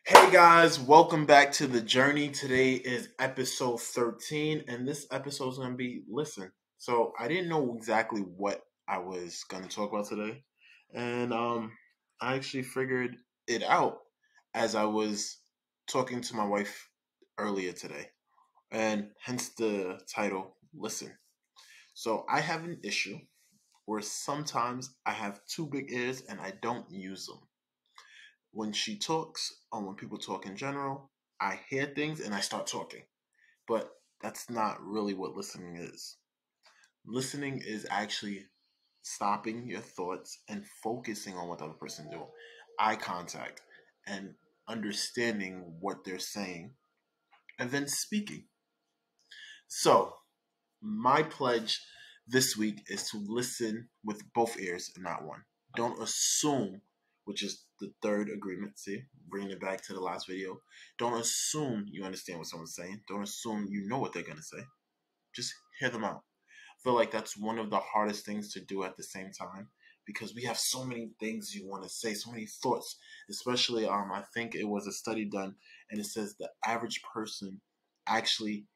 Hey guys, welcome back to the journey. Today is episode 13, and this episode is going to be listen. So, I didn't know exactly what I was going to talk about today, and I actually figured it out as I was talking to my wife earlier today, and hence the title, Listen. So, I have an issue where sometimes I have two big ears and I don't use them. When she talks, or when people talk in general, I hear things and I start talking. But that's not really what listening is. Listening is actually stopping your thoughts and focusing on what the other person doing. Eye contact and understanding what they're saying and then speaking. So, my pledge this week is to listen with both ears and not one. Don't assume, which is the third agreement. See, bringing it back to the last video. Don't assume you understand what someone's saying. Don't assume you know what they're going to say. Just hear them out. I feel like that's one of the hardest things to do at the same time because we have so many things you want to say, so many thoughts. Especially, I think it was a study done, and it says the average person actually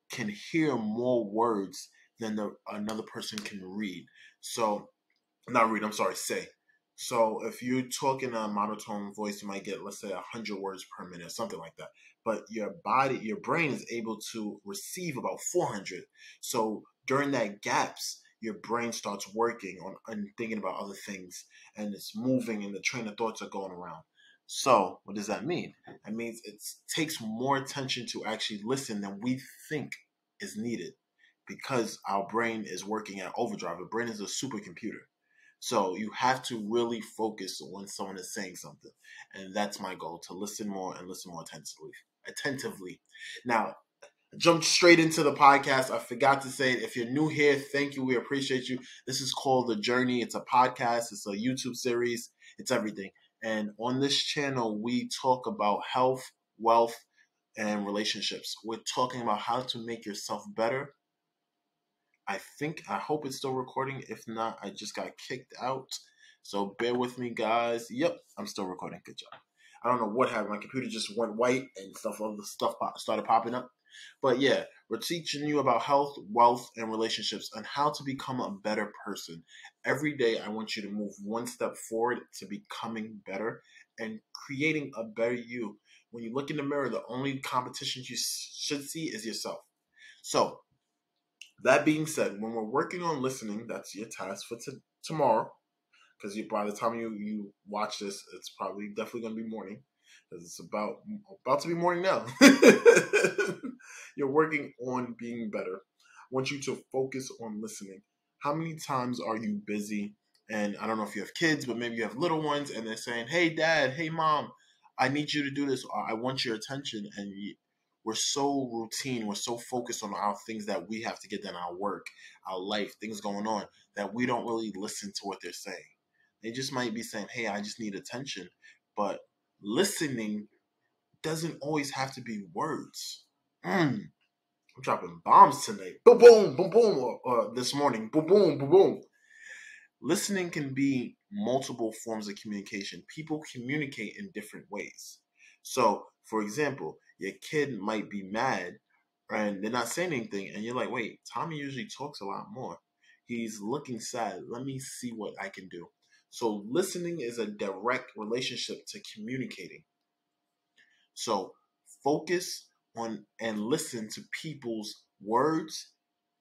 can hear more words than another person can read. So, not read, I'm sorry, say. So, if you're talking a monotone voice, you might get, let's say, 100 words per minute, something like that. But your brain is able to receive about 400. So, during that gaps, your brain starts working on and thinking about other things, and it's moving, and the train of thoughts are going around. So, what does that mean? That means it takes more attention to actually listen than we think is needed because our brain is working at overdrive. The brain is a supercomputer. So you have to really focus when someone is saying something. And that's my goal, to listen more and listen more attentively. Now, jump straight into the podcast. I forgot to say it. If you're new here, thank you. We appreciate you. This is called The Journey. It's a podcast. It's a YouTube series. It's everything. And on this channel, we talk about health, wealth, and relationships. We're talking about how to make yourself better. I hope it's still recording. If not, I just got kicked out. So bear with me, guys. Yep, I'm still recording. Good job. I don't know what happened. My computer just went white and other stuff started popping up. But yeah, we're teaching you about health, wealth, and relationships and how to become a better person. Every day, I want you to move one step forward to becoming better and creating a better you. When you look in the mirror, the only competition you should see is yourself. So, that being said, when we're working on listening, that's your task for tomorrow. Because by the time you watch this, it's probably definitely going to be morning. Because it's about to be morning now. You're working on being better. I want you to focus on listening. How many times are you busy? And I don't know if you have kids, but maybe you have little ones, and they're saying, "Hey, Dad, hey, Mom, I need you to do this. Or I want your attention." And we're so routine. We're so focused on our things that we have to get done, our work, our life, things going on, that we don't really listen to what they're saying. They just might be saying, "Hey, I just need attention." But listening doesn't always have to be words. I'm dropping bombs tonight. Boom, boom, boom, boom. Or this morning. Boom, boom, boom, boom. Listening can be multiple forms of communication. People communicate in different ways. So, for example, your kid might be mad and they're not saying anything, and you're like, wait, Tommy usually talks a lot more. He's looking sad. Let me see what I can do. So, listening is a direct relationship to communicating. So, focus on and listen to people's words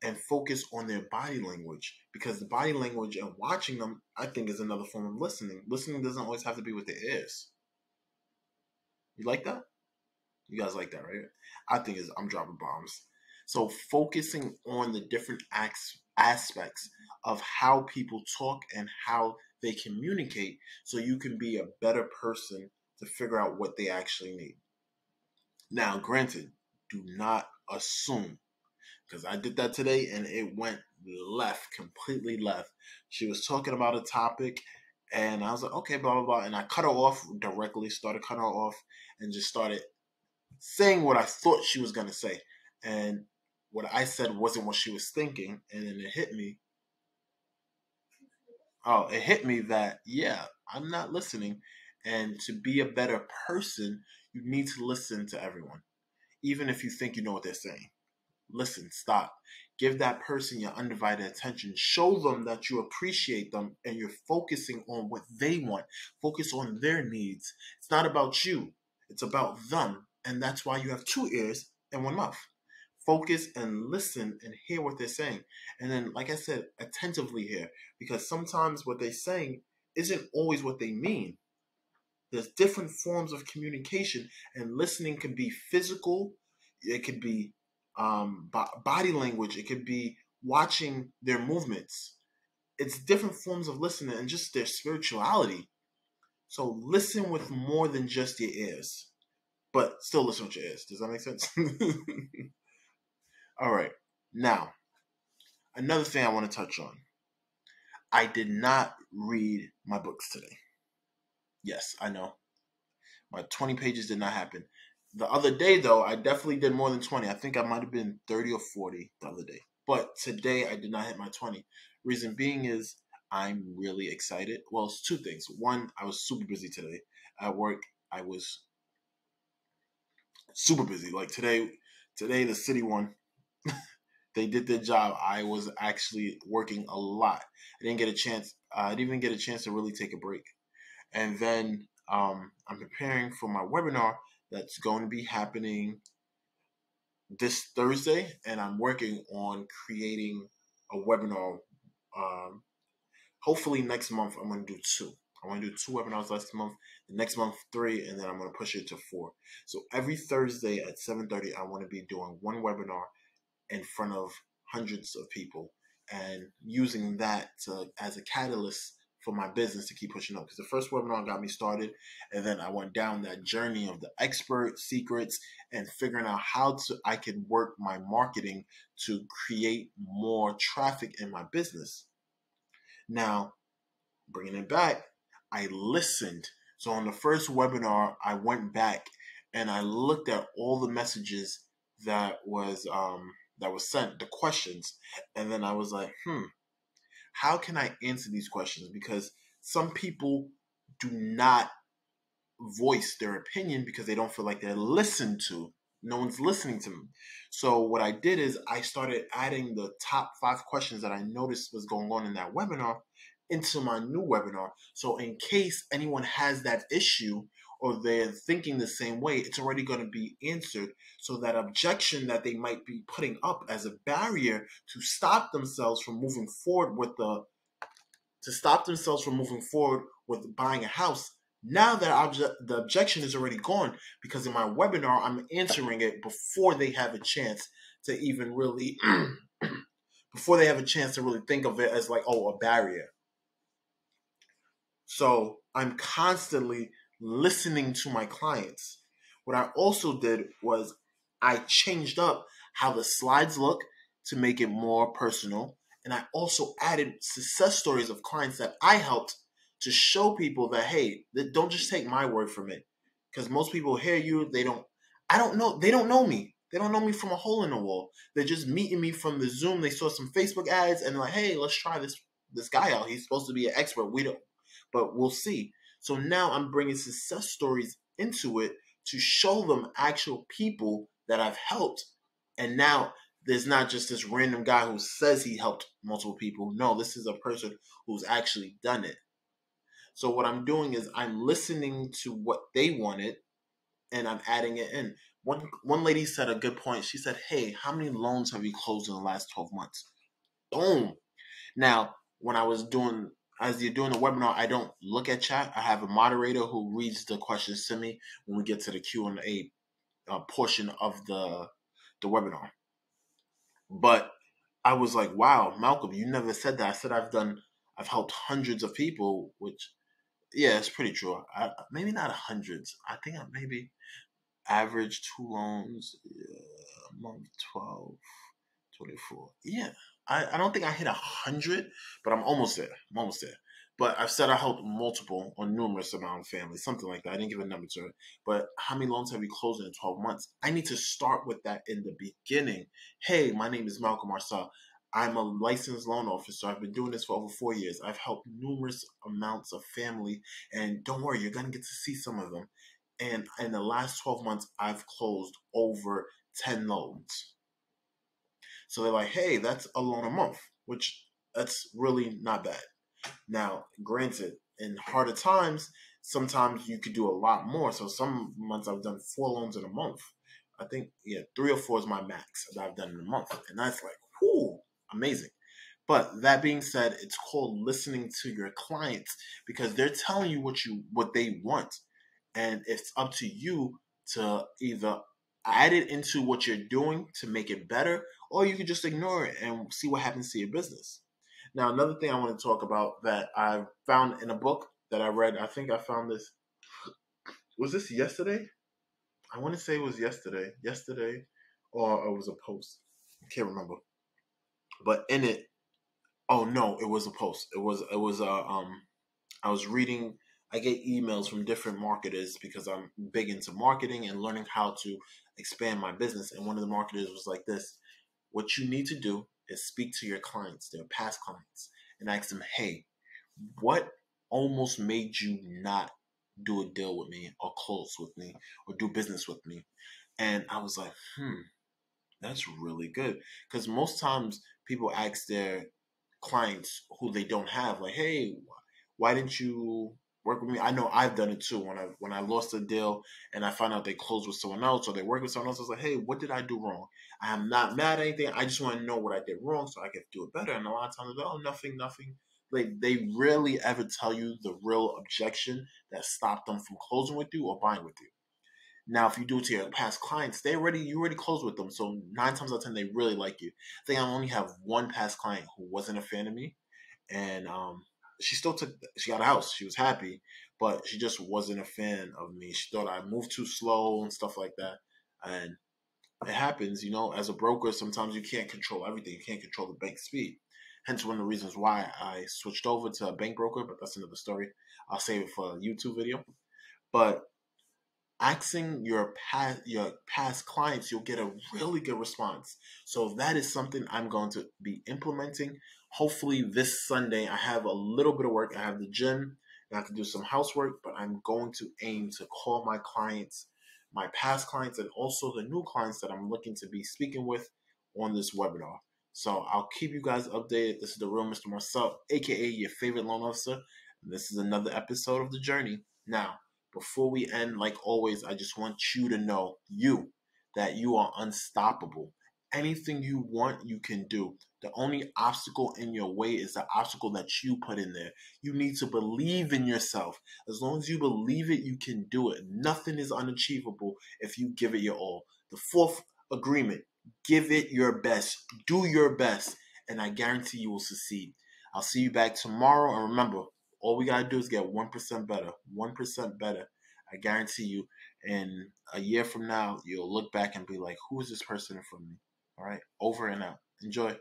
and focus on their body language, because the body language and watching them, I think, is another form of listening. Listening doesn't always have to be with the ears. You like that? You guys like that, right? I think I'm dropping bombs. So focusing on the different aspects of how people talk and how they communicate, so you can be a better person to figure out what they actually need. Now, granted, do not assume, because I did that today and it went left, completely left. She was talking about a topic and I was like, okay, blah, blah, blah. And I cut her off directly, started cutting her off and just started saying what I thought she was going to say. And what I said wasn't what she was thinking. And then it hit me. It hit me that, yeah, I'm not listening. And to be a better person, you need to listen to everyone, even if you think you know what they're saying. Listen, stop. Give that person your undivided attention. Show them that you appreciate them and you're focusing on what they want. Focus on their needs. It's not about you, it's about them. And that's why you have two ears and one mouth. Focus and listen and hear what they're saying. And then, like I said, attentively hear, because sometimes what they're saying isn't always what they mean. There's different forms of communication, and listening can be physical, it could be body language, it could be watching their movements. It's different forms of listening and just their spirituality. So listen with more than just your ears, but still listen with your ears. Does that make sense? All right. Now, another thing I want to touch on. I did not read my books today. Yes, I know. My 20 pages did not happen. The other day, though, I definitely did more than 20. I think I might have been 30 or 40 the other day. But today, I did not hit my 20. Reason being is I'm really excited. Well, it's two things. One, I was super busy today. At work, I was super busy. Like today the city won. They did their job. I was actually working a lot. I didn't get a chance. I didn't even get a chance to really take a break. And then I'm preparing for my webinar that's going to be happening this Thursday, and I'm working on creating a webinar. Um, Hopefully next month I'm going to do two. I want to do two webinars next month. The next month 3, and then I'm going to push it to 4. So every Thursday at 7:30, I want to be doing one webinar in front of hundreds of people, and using that as a catalyst for my business to keep pushing up. Because the first webinar got me started, and then I went down that journey of the expert secrets and figuring out how I could work my marketing to create more traffic in my business. Now, bringing it back, I listened. So on the first webinar, I went back and I looked at all the messages that was sent, the questions, and then I was like, how can I answer these questions? Because some people do not voice their opinion because they don't feel like they're listened to. No one's listening to them. So what I did is I started adding the top 5 questions that I noticed was going on in that webinar into my new webinar. So in case anyone has that issue or they're thinking the same way, it's already going to be answered. So that objection that they might be putting up as a barrier to stop themselves from moving forward with buying a house, now that the objection is already gone, because in my webinar, I'm answering it before they have a chance to even really, before they have a chance to really think of it as like, oh, a barrier. So I'm constantly listening to my clients. What I also did was I changed up how the slides look to make it more personal. And I also added success stories of clients that I helped to show people that, hey, don't just take my word from it. Because most people hear you, they don't know me. They don't know me from a hole in the wall. They're just meeting me from the Zoom. They saw some Facebook ads and like, hey, let's try this guy out. He's supposed to be an expert. We don't, but we'll see. So now I'm bringing success stories into it to show them actual people that I've helped. And now there's not just this random guy who says he helped multiple people. No, this is a person who's actually done it. So what I'm doing is I'm listening to what they wanted and I'm adding it in. One lady said a good point. She said, hey, how many loans have you closed in the last 12 months? Boom. Now, as you're doing the webinar, I don't look at chat. I have a moderator who reads the questions to me when we get to the Q&A portion of the webinar. But I was like, wow, Malcolm, you never said that. I said I've helped hundreds of people, which, yeah, it's pretty true. Maybe not hundreds. I think I maybe average 2 loans a month, 12, 24. Yeah, I don't think I hit 100, but I'm almost there. But I've said I helped multiple or numerous amount of families, something like that. I didn't give a number to it. But how many loans have we closed in 12 months? I need to start with that in the beginning. Hey, my name is Malcom Marcelle. I'm a licensed loan officer. I've been doing this for over 4 years. I've helped numerous amounts of family, and don't worry, you're gonna get to see some of them. And in the last 12 months, I've closed over 10 loans. So they're like, hey, that's a loan a month, which that's really not bad. Now, granted, in harder times, sometimes you could do a lot more. So some months I've done 4 loans in a month. I think, yeah, 3 or 4 is my max that I've done in a month. And that's like, whoo, amazing. But that being said, it's called listening to your clients because they're telling you what they want. And it's up to you to either add it into what you're doing to make it better, or you can just ignore it and see what happens to your business. Now, another thing I want to talk about that I found in a book that I read, I think I found this. Was this yesterday? I want to say it was yesterday. Yesterday, or it was a post. I can't remember. But in it, oh no, it was a post. I was reading. I get emails from different marketers because I'm big into marketing and learning how to expand my business. And one of the marketers was like this: what you need to do is speak to your clients, their past clients, and ask them, hey, what almost made you not do a deal with me or close with me or do business with me? And I was like, that's really good. Because most times people ask their clients who they don't have, like, hey, why didn't you work with me? I know I've done it too. When I lost a deal and I found out they closed with someone else or they worked with someone else, I was like, hey, what did I do wrong? I am not mad at anything. I just want to know what I did wrong so I can do it better. And a lot of times they're like, oh, nothing, nothing. Like they rarely ever tell you the real objection that stopped them from closing with you or buying with you. Now, if you do it to your past clients, you already closed with them. So 9 times out of 10, they really like you. I think I only have one past client who wasn't a fan of me, and she got a house. She was happy, but she just wasn't a fan of me. She thought I moved too slow and stuff like that. And it happens, as a broker, sometimes you can't control everything. You can't control the bank speed. Hence one of the reasons why I switched over to a bank broker, but that's another story. I'll save it for a YouTube video. But asking your past clients, you'll get a really good response. So that is something I'm going to be implementing. Hopefully this Sunday, I have a little bit of work. I have the gym, I have to do some housework, but I'm going to aim to call my clients, my past clients, and also the new clients that I'm looking to be speaking with on this webinar. So I'll keep you guys updated. This is the real Mr. Marcelle, aka your favorite loan officer. And this is another episode of the journey. Now, before we end, like always, I just want you to know, that you are unstoppable. Anything you want, you can do. The only obstacle in your way is the obstacle that you put in there. You need to believe in yourself. As long as you believe it, you can do it. Nothing is unachievable if you give it your all. The fourth agreement, give it your best. Do your best. And I guarantee you will succeed. I'll see you back tomorrow. And remember, all we got to do is get 1% better. 1% better. I guarantee you, in a year from now, you'll look back and be like, who is this person in front of me? All right, over and out. Enjoy.